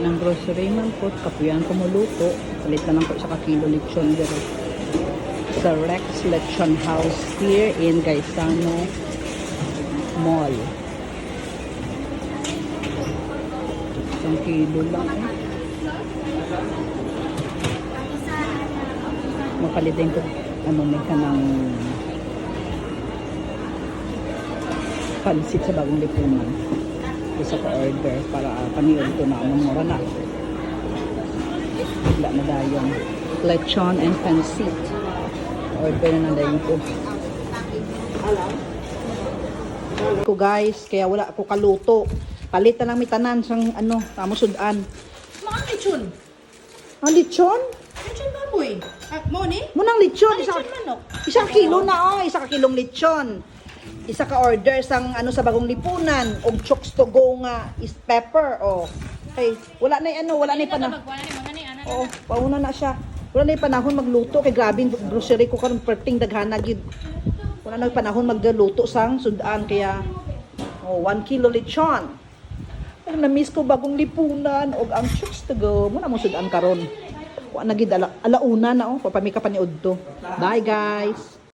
ng grocery man po. Kapuyan ko muluto. Palit na lang po sa kakilo lechon dito. Sa Rex Lechon House here in Gaisano Mall. 1 kilo lang eh. Mapalitin ko may kanang pansit sa bagong lipunan. Isa ka order para paniod ko na anong mura na. Wala na dayon. Lechon and pansit. Order na dayon ko. Ko guys, kaya wala ako kaluto. Palit na lang mitanan sang tamo sudan. Mga lechon. Ang lechon? Lechon baboy. Mo ni? Munang lechon. Lechon manok. Isang kilo na isa ka kilong lechon. Isa ka order sang sa bagong lipunan og chokes to go nga is pepper Okay, wala na wala na panahon. Pauna na siya. Wala na panahon magluto kay grabe grocery ko karon perting daghana gid. Wala na panahon magluto sang sudan kaya 1 kilo lechon. Pero na-miss ko bagong lipunan og ang chokes to go. Muna mo sudan karon. Wa na gid alauna na papamika pa ni udto. Bye guys.